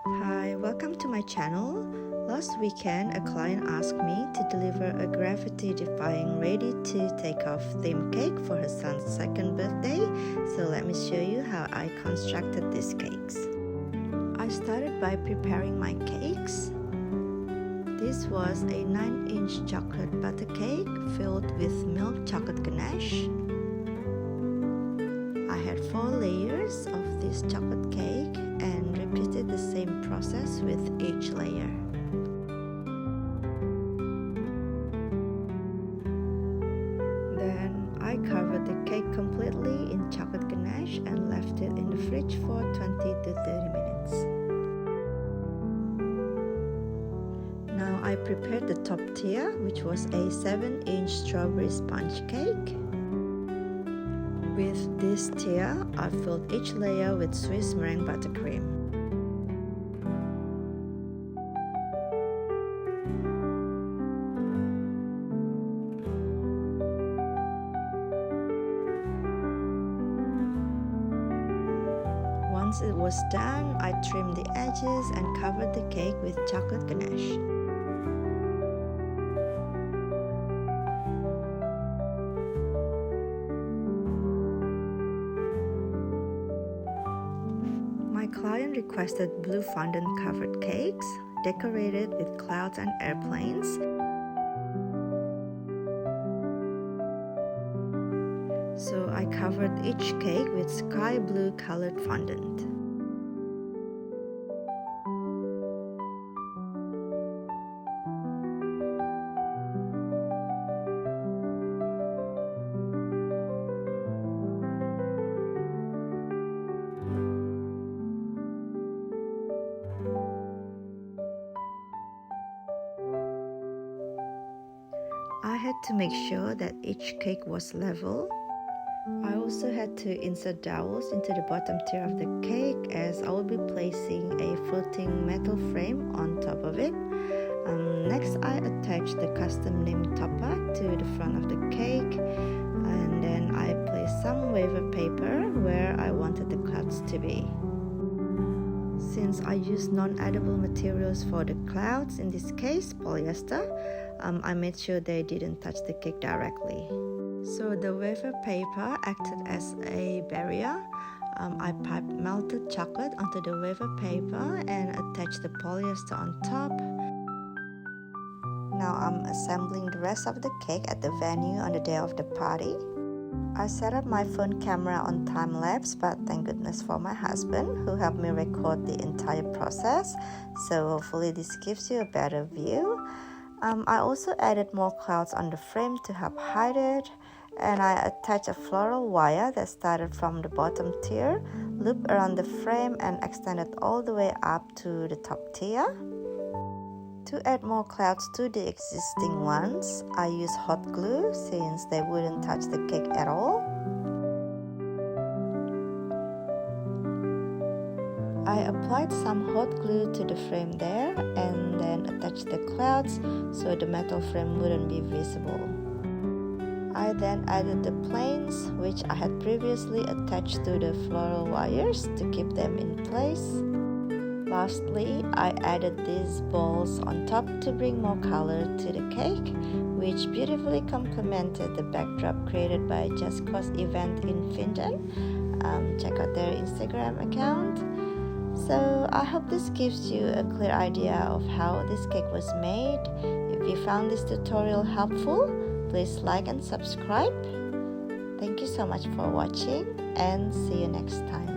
Hi, welcome to my channel. Last weekend, a client asked me to deliver a gravity defying ready to take off theme cake for her son's second birthday. So let me show you how I constructed these cakes. I started by preparing my cakes. This was a 9-inch chocolate butter cake filled with milk chocolate ganache. I had 4 layers of this chocolate cake and repeated the same process with each layer. Then I covered the cake completely in chocolate ganache and left it in the fridge for 20 to 30 minutes. Now I prepared the top tier, which was a 7-inch strawberry sponge cake. With this tier, I filled each layer with Swiss meringue buttercream. Once it was done, I trimmed the edges and covered the cake with chocolate ganache. My client requested blue fondant covered cakes, decorated with clouds and airplanes. So I covered each cake with sky blue colored fondant. I had to make sure that each cake was level. I also had to insert dowels into the bottom tier of the cake, as I will be placing a floating metal frame on top of it. Next, I attached the custom name topper to the front of the cake, and then I placed some wafer paper where I wanted the clouds to be. Since I used non-edible materials for the clouds, in this case polyester, I made sure they didn't touch the cake directly. So the wafer paper acted as a barrier. I piped melted chocolate onto the wafer paper and attached the polyester on top. Now I'm assembling the rest of the cake at the venue on the day of the party. I set up my phone camera on time-lapse, but thank goodness for my husband who helped me record the entire process, so hopefully this gives you a better view. I also added more clouds on the frame to help hide it, and I attached a floral wire that started from the bottom tier, looped around the frame and extended all the way up to the top tier. To add more clouds to the existing ones, I used hot glue since they wouldn't touch the cake at all. I applied some hot glue to the frame there and then attached the clouds so the metal frame wouldn't be visible. I then added the planes, which I had previously attached to the floral wires to keep them in place. Lastly, I added these balls on top to bring more color to the cake, which beautifully complemented the backdrop created by Just Cause event in Finland. Check out their Instagram account. So I hope this gives you a clear idea of how this cake was made. If you found this tutorial helpful, please like and subscribe. Thank you so much for watching, and see you next time.